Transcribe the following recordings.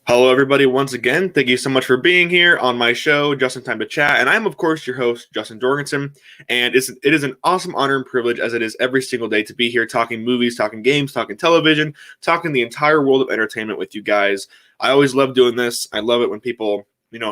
Hello, everybody, once again. Thank you so much for being here on my show, Just in Time to Chat. And I'm, of course, your host, Justin Jorgensen. And it is an awesome honor and privilege, as it is every single day, to be here talking movies, talking games, talking television, talking the entire world of entertainment with you guys. I always love doing this. I love it when people,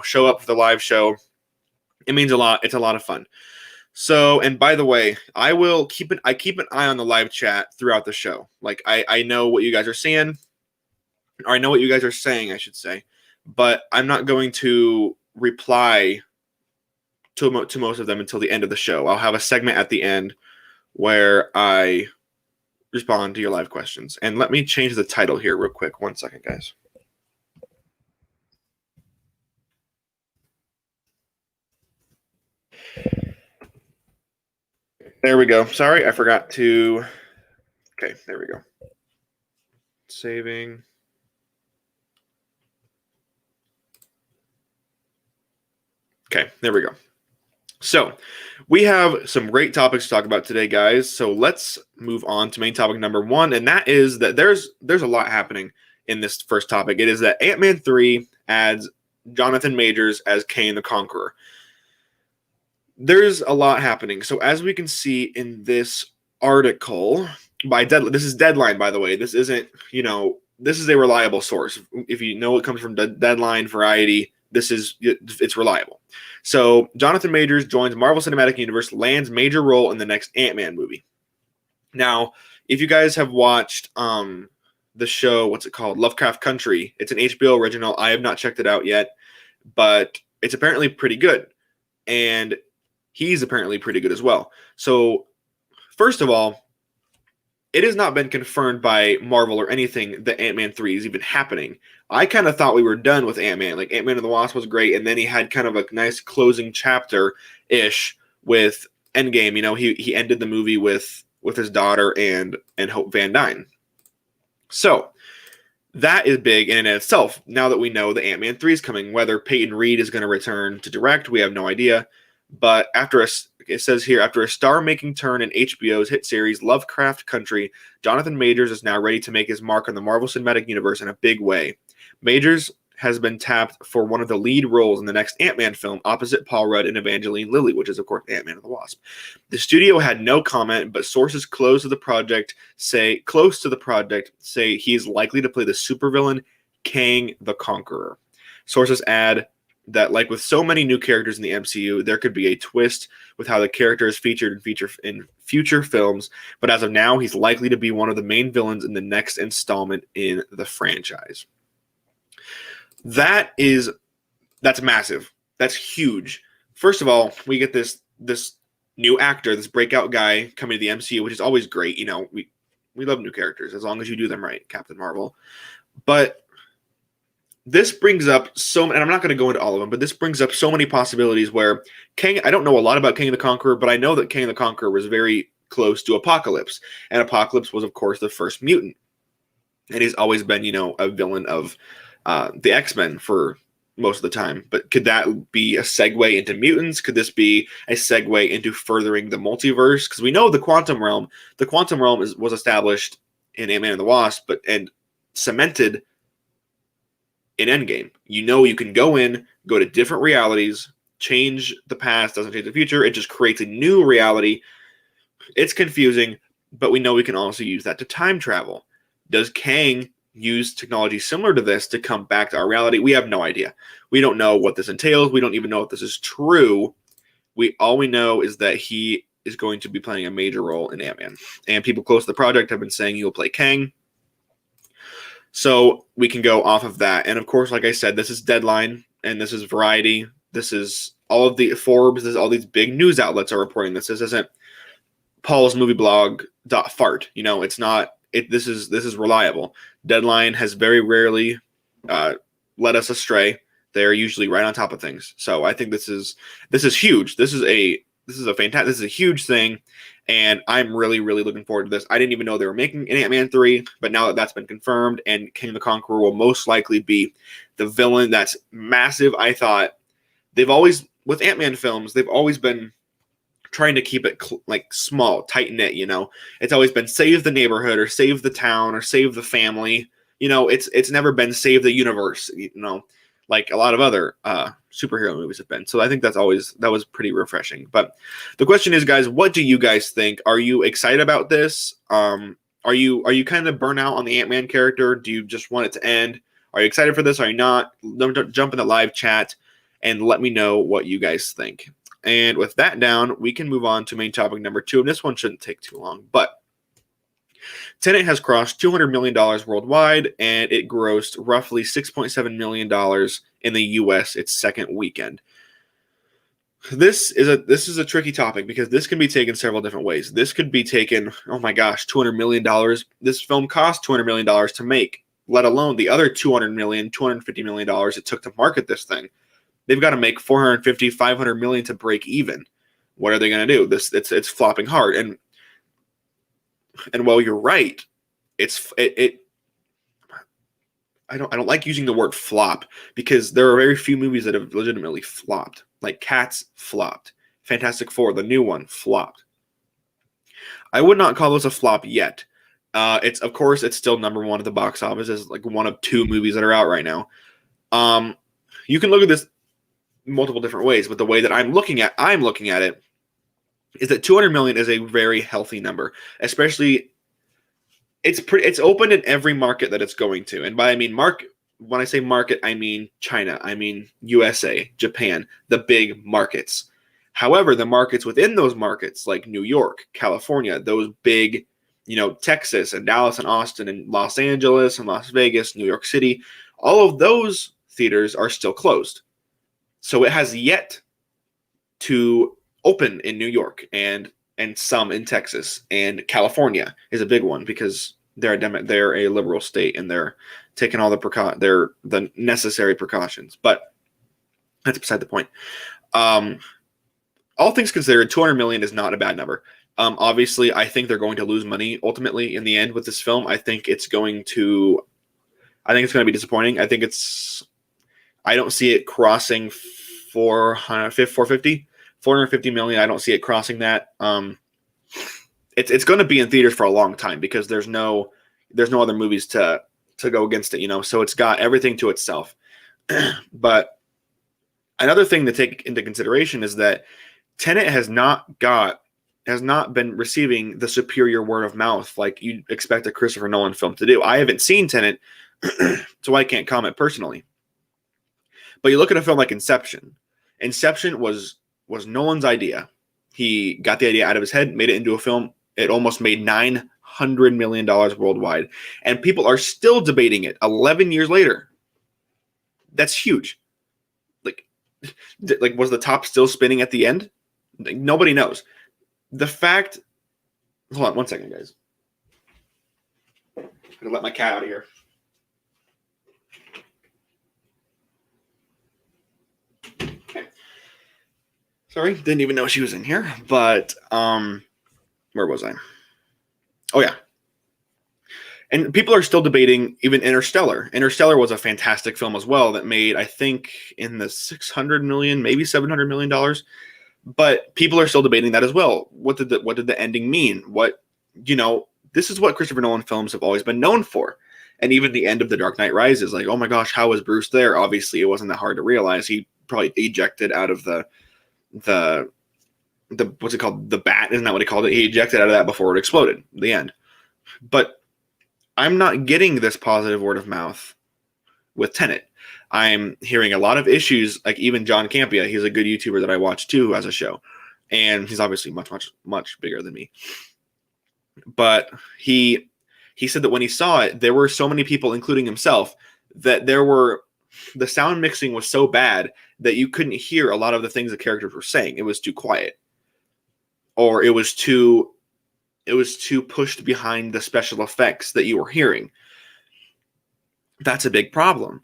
show up for the live show. It means a lot. It's a lot of fun. So, and by the way, I keep an eye on the live chat throughout the show. Like I know what you guys are seeing, or I know what you guys are saying, I should say, but I'm not going to reply to most of them until the end of the show. I'll have a segment at the end where I respond to your live questions. And let me change the title here real quick. 1 second, guys. There we go. Sorry, I forgot to. Okay, there we go. Saving. Okay, there we go. So, we have some great topics to talk about today, guys. So let's move on to main topic number one, and that is that there's a lot happening in this first topic. It is that Ant-Man 3 adds Jonathan Majors as Kang the Conqueror. There's a lot happening. So as we can see in this article this is Deadline, by the way. This isn't, this is a reliable source. If you know it comes from Deadline, Variety, it's reliable. So Jonathan Majors joins Marvel Cinematic Universe, lands major role in the next Ant-Man movie. Now, if you guys have watched the show, what's it called? Lovecraft Country. It's an HBO original. I have not checked it out yet, but it's apparently pretty good. And he's apparently pretty good as well. So, first of all, it has not been confirmed by Marvel or anything that Ant-Man 3 is even happening. I kind of thought we were done with Ant-Man. Like, Ant-Man and the Wasp was great, and then he had kind of a nice closing chapter-ish with Endgame. He ended the movie with his daughter and Hope Van Dyne. So, that is big in and of itself. Now that we know that Ant-Man 3 is coming, whether Peyton Reed is going to return to direct, we have no idea. But it says here, after a star-making turn in HBO's hit series Lovecraft Country, Jonathan Majors is now ready to make his mark on the Marvel Cinematic Universe in a big way. Majors has been tapped for one of the lead roles in the next Ant-Man film opposite Paul Rudd and Evangeline Lilly, which is, of course, Ant-Man and the Wasp. The studio had no comment, but sources close to the project say he is likely to play the supervillain Kang the Conqueror. Sources add that, like with so many new characters in the MCU, there could be a twist with how the character is featured in future films, but as of now, he's likely to be one of the main villains in the next installment in the franchise. That's massive. That's huge. First of all, we get this new actor, this breakout guy coming to the MCU, which is always great. We love new characters as long as you do them right, Captain Marvel. But this brings up and I'm not going to go into all of them, but this brings up so many possibilities where Kang, I don't know a lot about Kang the Conqueror, but I know that Kang the Conqueror was very close to Apocalypse. And Apocalypse was, of course, the first mutant. And he's always been, a villain of the X-Men for most of the time. But could that be a segue into mutants? Could this be a segue into furthering the multiverse? Because we know the quantum realm was established in Ant-Man and the Wasp, and cemented in Endgame. You can go to different realities, change the past, doesn't change the future. It just creates a new reality. It's confusing, but we know we can also use that to time travel. Does Kang use technology similar to this to come back to our reality? We have no idea. We don't know what this entails. We don't even know if this is true. All we know is that he is going to be playing a major role in Ant-Man. And people close to the project have been saying he will play Kang. So we can go off of that. And of course, like I said, this is Deadline and this is Variety. This is all of the Forbes. This is all these big news outlets are reporting this. This isn't Paul's movie blog .fart. It's not. This is reliable. Deadline has very rarely led us astray. They're usually right on top of things. So I think this is huge. This is a huge thing, and I'm really, really looking forward to this. I didn't even know they were making an Ant-Man 3, but now that that's been confirmed, and Kang the Conqueror will most likely be the villain, that's massive. I thought with Ant-Man films, they've always been trying to keep it small, tight-knit, It's always been save the neighborhood or save the town or save the family, it's never been save the universe, like a lot of other superhero movies have been. So I think that was pretty refreshing. But the question is, guys, what do you guys think? Are you excited about this? Are you kind of burnt out on the Ant-Man character? Do you just want it to end? Are you excited for this? Are you not? Jump in the live chat and let me know what you guys think. And with that down, we can move on to main topic number 2. And this one shouldn't take too long, but Tenet has crossed $200 million worldwide, and it grossed roughly $6.7 million in the U.S. its second weekend. This is a tricky topic because this can be taken several different ways. This could be taken, oh my gosh, $200 million. This film cost $200 million to make, let alone the other $250 million it took to market this thing. They've got to make $450, $500 million to break even. What are they going to do? It's flopping hard. And while you're right, I don't like using the word flop because there are very few movies that have legitimately flopped. Like Cats flopped. Fantastic Four, the new one, flopped. I would not call this a flop yet. It's still number one at the box office as like one of 2 movies that are out right now. You can look at this multiple different ways, but the way that I'm looking at it is that 200 million is a very healthy number, especially it's open in every market that it's going to. And by I mean market, when I say market, I mean China, I mean USA, Japan, the big markets. However, the markets within those markets, like New York, California, those big, Texas and Dallas and Austin and Los Angeles and Las Vegas, New York City, all of those theaters are still closed. So it has yet to open in New York and some in Texas, and California is a big one because they're a liberal state and they're taking all the necessary precautions. But that's beside the point. All things considered, 200 million is not a bad number. Obviously, I think they're going to lose money ultimately in the end with this film. I think it's going to be disappointing. I don't see it crossing 450 million. I don't see it crossing that. It's going to be in theaters for a long time because there's no other movies to go against it, so it's got everything to itself. But another thing to take into consideration is that Tenet has not been receiving the superior word of mouth like you'd expect a Christopher Nolan film to do. I haven't seen Tenet, so I can't comment personally. But you look at a film like Inception. Inception was Nolan's idea. He got the idea out of his head, made it into a film. It almost made $900 million worldwide. And people are still debating it 11 years later. That's huge. Like was the top still spinning at the end? Nobody knows. The fact... Hold on one second, guys. I'm going to let my cat out of here. Sorry, didn't even know she was in here. But where was I? Oh yeah. And people are still debating even Interstellar. Interstellar was a fantastic film as well that made, I think, in the $600 million, maybe $700 million. But people are still debating that as well. What did the ending mean? This is what Christopher Nolan films have always been known for. And even the end of The Dark Knight Rises, like, oh my gosh, how was Bruce there? Obviously, it wasn't that hard to realize. He probably ejected out of the what's it called? The bat, isn't that what he called it? He ejected out of that before it exploded. The end. But I'm not getting this positive word of mouth with Tenet. I'm hearing a lot of issues, like even John Campea. He's a good YouTuber that I watch too, who has a show. And he's obviously much, much, much bigger than me. But he said that when he saw it, there were so many people, including himself, that the sound mixing was so bad that you couldn't hear a lot of the things the characters were saying. It was too quiet. Or it was too pushed behind the special effects that you were hearing. That's a big problem.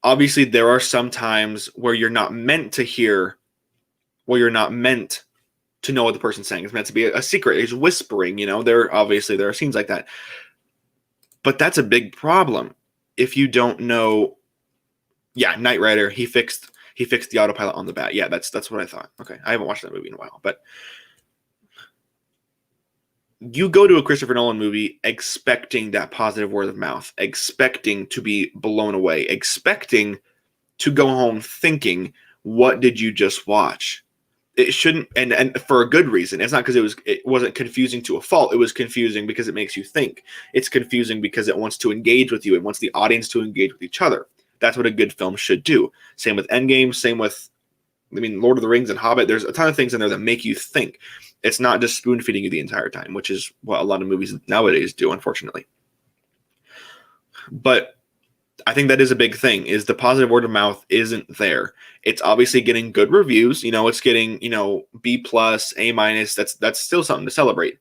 Obviously, there are some times where you're not meant to hear, where you're not meant to know what the person's saying. It's meant to be a secret. It's whispering, there are scenes like that. But that's a big problem if you don't know. Yeah, Knight Rider, he fixed the autopilot on the bat. Yeah, that's what I thought. Okay, I haven't watched that movie in a while, but you go to a Christopher Nolan movie expecting that positive word of mouth, expecting to be blown away, expecting to go home thinking, what did you just watch? It shouldn't, and for a good reason. It's not because it wasn't confusing to a fault. It was confusing because it makes you think. It's confusing because it wants to engage with you. It wants the audience to engage with each other. That's what a good film should do. Same with Endgame. Same with, Lord of the Rings and Hobbit. There's a ton of things in there that make you think. It's not just spoon feeding you the entire time, which is what a lot of movies nowadays do, unfortunately. But I think that is a big thing, is the positive word of mouth isn't there. It's obviously getting good reviews. It's getting, B plus, A minus. That's still something to celebrate.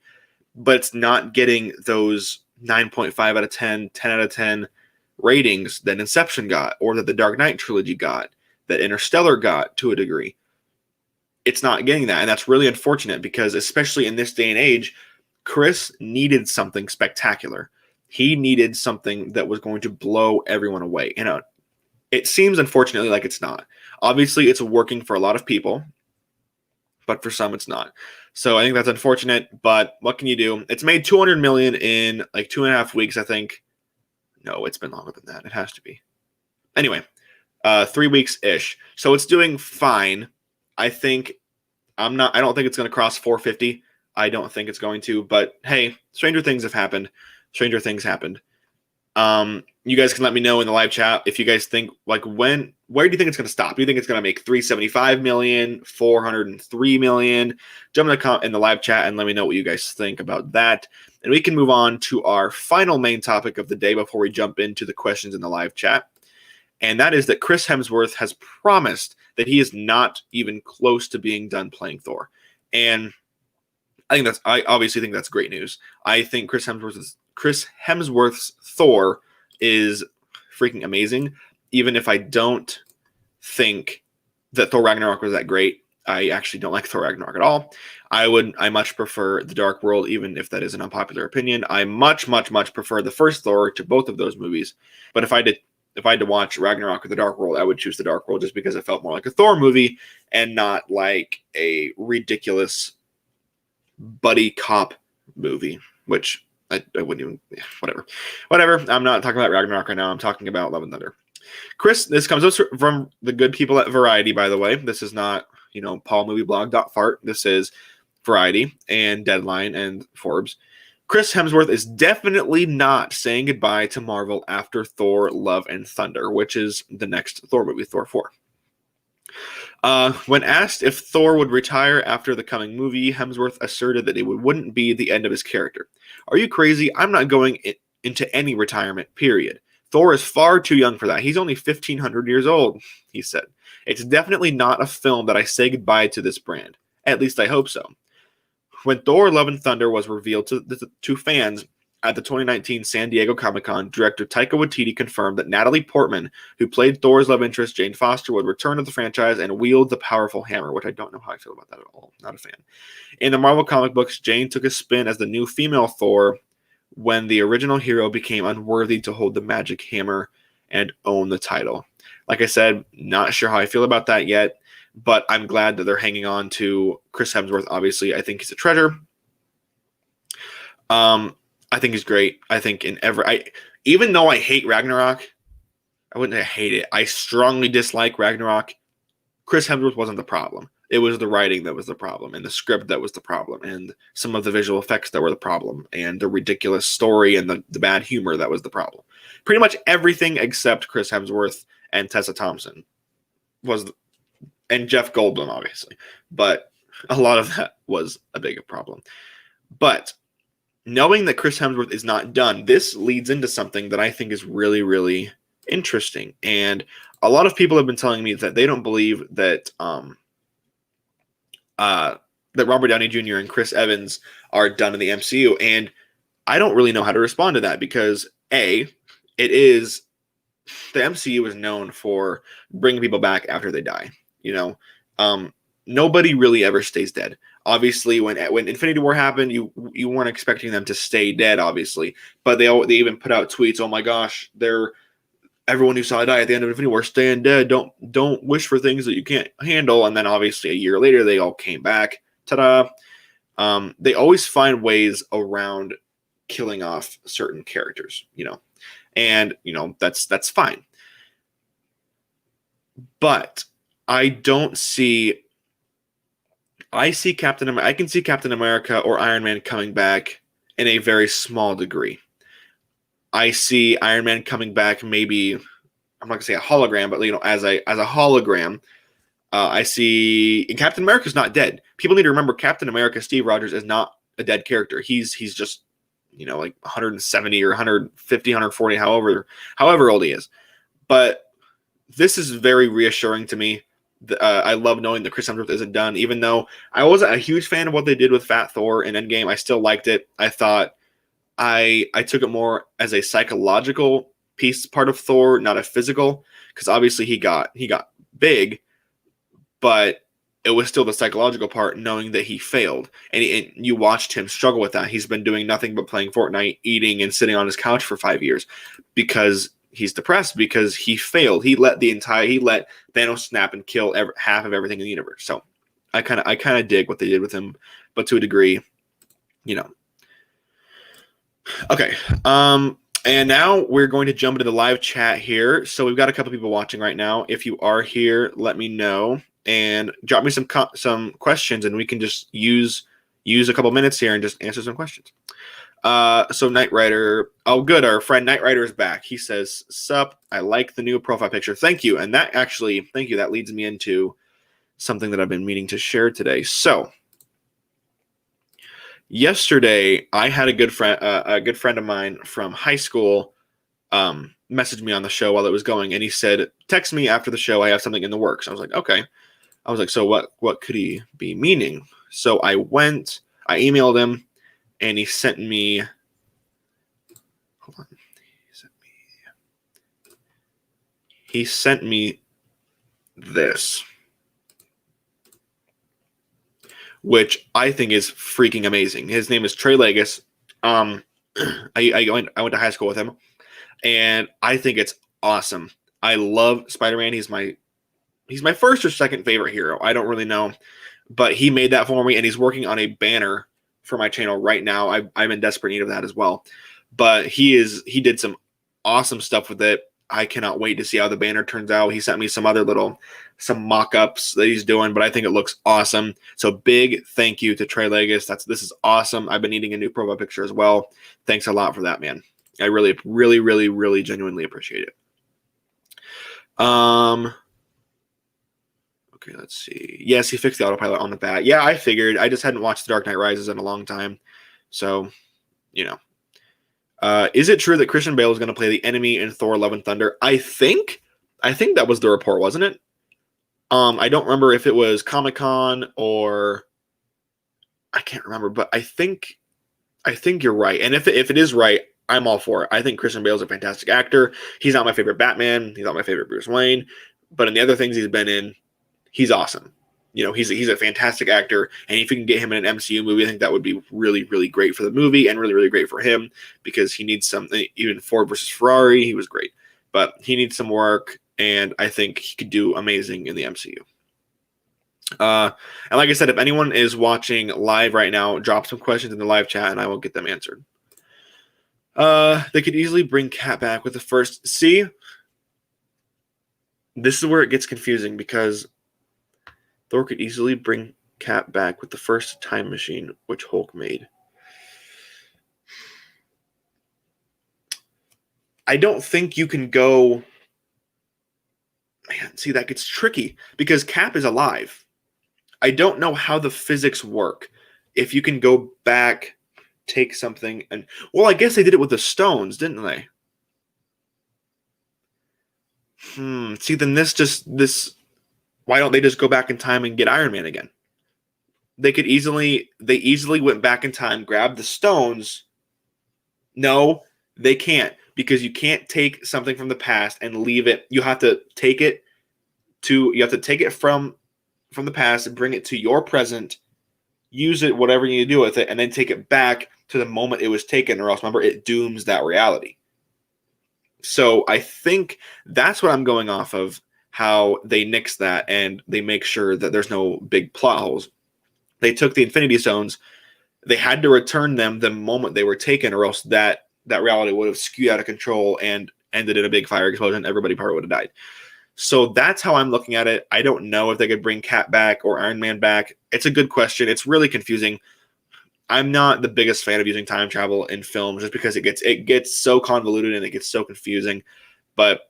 But it's not getting those 9.5 out of 10, 10 out of 10 ratings that Inception got, or that the Dark Knight trilogy got, that Interstellar got to a degree. It's not getting that. And that's really unfortunate because, especially in this day and age, Chris needed something spectacular. He needed something that was going to blow everyone away. And it seems, unfortunately, like it's not. Obviously, it's working for a lot of people, but for some, it's not. So I think that's unfortunate, but what can you do? It's made $200 million in like 2.5 weeks, I think. No, it's been longer than that. It has to be. Anyway, 3 weeks-ish. So it's doing fine. I don't think it's going to cross 450. I don't think it's going to, but hey, stranger things have happened. Stranger things happened. You guys can let me know in the live chat if you guys think, like, where do you think it's going to stop? Do you think it's going to make 375 million, 403 million? Jump in the live chat and let me know what you guys think about that. And we can move on to our final main topic of the day before we jump into the questions in the live chat. And that is that Chris Hemsworth has promised that he is not even close to being done playing Thor. And I obviously think that's great news. I think Chris Hemsworth's Thor is freaking amazing. Even if I don't think that Thor Ragnarok was that great, I actually don't like Thor Ragnarok at all. I much prefer The Dark World, even if that is an unpopular opinion. I much prefer the first Thor to both of those movies. But if I had to watch Ragnarok or The Dark World, I would choose The Dark World just because it felt more like a Thor movie and not like a ridiculous buddy cop movie, which I wouldn't even, whatever. I'm not talking about Ragnarok right now. I'm talking about Love and Thunder. Chris, this comes from the good people at Variety, by the way. This is not, paulmovieblog.fart. This is Variety and Deadline and Forbes. Chris Hemsworth is definitely not saying goodbye to Marvel after Thor, Love and Thunder, which is the next Thor movie, Thor 4. When asked if Thor would retire after the coming movie, Hemsworth asserted that it wouldn't be the end of his character. Are you crazy? I'm not going into any retirement, period. Thor is far too young for that. He's only 1,500 years old, he said. It's definitely not a film that I say goodbye to this brand. At least I hope so. When Thor, Love and Thunder was revealed to fans at the 2019 San Diego Comic-Con, director Taika Waititi confirmed that Natalie Portman, who played Thor's love interest Jane Foster, would return to the franchise and wield the powerful hammer, which I don't know how I feel about that at all. Not a fan. In the Marvel comic books, Jane took a spin as the new female Thor when the original hero became unworthy to hold the magic hammer and own the title. Like I said, not sure how I feel about that yet, but I'm glad that they're hanging on to Chris Hemsworth. Obviously, I think he's a treasure. I think he's great. I think even though I hate Ragnarok, I wouldn't say I hate it. I strongly dislike Ragnarok. Chris Hemsworth wasn't the problem. It was the writing that was the problem, and the script that was the problem, and some of the visual effects that were the problem, and the ridiculous story and the bad humor that was the problem. Pretty much everything except Chris Hemsworth and Tessa Thompson and Jeff Goldblum, obviously. But a lot of that was a big problem. But knowing that Chris Hemsworth is not done, this leads into something that I think is really, really interesting. And a lot of people have been telling me that they don't believe that that Robert Downey Jr. and Chris Evans are done in the MCU. And I don't really know how to respond to that because, the MCU is known for bringing people back after they die. Nobody really ever stays dead. Obviously, when Infinity War happened, you weren't expecting them to stay dead, obviously. But they even put out tweets, oh my gosh, everyone who saw die at the end of Infinity War staying dead. Don't wish for things that you can't handle. And then obviously a year later, they all came back. Ta-da. They always find ways around killing off certain characters, and that's fine. But I don't see. I see Captain. I can see Captain America or Iron Man coming back in a very small degree. I see Iron Man coming back. Maybe I'm not gonna say a hologram, but as a hologram. I see, and Captain America's not dead. People need to remember Captain America, Steve Rogers, is not a dead character. He's just, like 170 or 150, 140, however old he is. But this is very reassuring to me. I love knowing that Chris Hemsworth isn't done, even though I wasn't a huge fan of what they did with Fat Thor in Endgame. I still liked it. I thought I took it more as a psychological piece, part of Thor, not a physical, because obviously he got big, but it was still the psychological part, knowing that he failed. And you watched him struggle with that. He's been doing nothing but playing Fortnite, eating, and sitting on his couch for 5 years because he's depressed, because he failed. He let Thanos snap and kill half of everything in the universe. So I kind of dig what they did with him, but to a degree, Okay. And now we're going to jump into the live chat here. So we've got a couple people watching right now. If you are here, let me know and drop me some questions, and we can just use a couple minutes here and just answer some questions. So Knight Rider, oh good, our friend Knight Rider is back. He says, "Sup, I like the new profile picture. Thank you." And thank you. That leads me into something that I've been meaning to share today. So yesterday, I had a good friend of mine from high school, message me on the show while it was going, and he said, "Text me after the show. I have something in the works." I was like, "Okay." I was like, "So what could he be meaning?" So I emailed him, and he sent me. Hold on. He sent me this, which I think is freaking amazing. His name is Trey Legis. I went to high school with him, and I think it's awesome. I love Spider-Man. He's my first or second favorite hero. I don't really know, but he made that for me, and he's working on a banner for my channel right now. I'm in desperate need of that as well. But he did some awesome stuff with it. I cannot wait to see how the banner turns out. He sent me some mock-ups that he's doing, but I think it looks awesome. So big thank you to Trey Legis. This is awesome. I've been needing a new profile picture as well. Thanks a lot for that, man. I really, really, really, really genuinely appreciate it. Okay, let's see. Yes, he fixed the autopilot on the bat. Yeah, I figured. I just hadn't watched The Dark Knight Rises in a long time. So, is it true that Christian Bale is going to play the enemy in Thor: Love and Thunder? I think that was the report, wasn't it? I don't remember if it was Comic-Con or I can't remember, but I think you're right. And if it is right, I'm all for it. I think Christian Bale is a fantastic actor. He's not my favorite Batman. He's not my favorite Bruce Wayne. But in the other things he's been in, he's awesome. He's a fantastic actor, and if you can get him in an MCU movie, I think that would be really, really great for the movie and really, really great for him, because he needs something. Even Ford versus Ferrari, he was great, but he needs some work, and I think he could do amazing in the MCU. And like I said, if anyone is watching live right now, drop some questions in the live chat, and I will get them answered. They could easily bring Cat back with the first. See, this is where it gets confusing, because Thor could easily bring Cap back with the first time machine, which Hulk made. I don't think you can go. Man, see, that gets tricky because Cap is alive. I don't know how the physics work. If you can go back, take something, and well, I guess they did it with the stones, didn't they? See, then this. Why don't they just go back in time and get Iron Man again? They easily went back in time, grabbed the stones. No, they can't, because you can't take something from the past and leave it. You have to take it from the past and bring it to your present, use it, whatever you need to do with it, and then take it back to the moment it was taken, or else remember, it dooms that reality. So I think that's what I'm going off of. How they nix that and they make sure that there's no big plot holes. They took the Infinity Stones they had to return them the moment they were taken, or else that reality would have skewed out of control and ended in a big fire explosion. Everybody probably would have died. So that's how I'm looking at it. I don't know if they could bring Cap back or Iron Man back. It's a good question. It's really confusing. I'm not the biggest fan of using time travel in films just because it gets so convoluted and it gets so confusing. But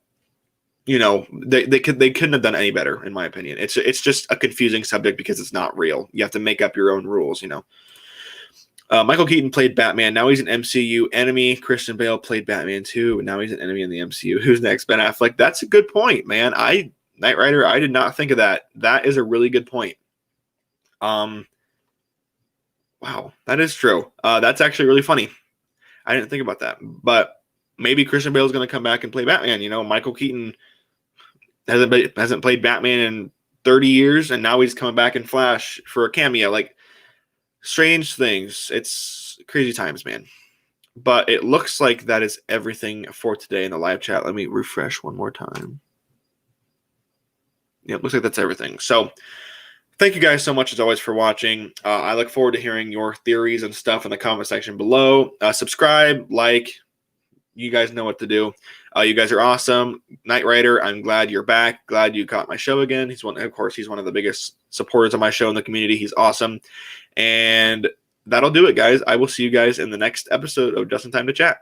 they couldn't have done any better, in my opinion. It's just a confusing subject because it's not real. You have to make up your own rules. Michael Keaton played Batman. Now he's an MCU enemy. Christian Bale played Batman too, but now he's an enemy in the MCU. Who's next? Ben Affleck. That's a good point, man. Knight Rider, I did not think of that. That is a really good point. Wow, that is true. That's actually really funny. I didn't think about that. But maybe Christian Bale is going to come back and play Batman. Michael Keaton hasn't played Batman in 30 years, and now he's coming back in Flash for a cameo. Like, strange things. It's crazy times, man. But it looks like that is everything for today in the live chat. Let me refresh one more time. Yeah, it looks like that's everything. So thank you guys so much, as always, for watching. I look forward to hearing your theories and stuff in the comment section below. Subscribe, like. You guys know what to do. You guys are awesome. Knight Rider, I'm glad you're back. Glad you caught my show again. He's one of the biggest supporters of my show in the community. He's awesome. And that'll do it, guys. I will see you guys in the next episode of Just in Time to Chat.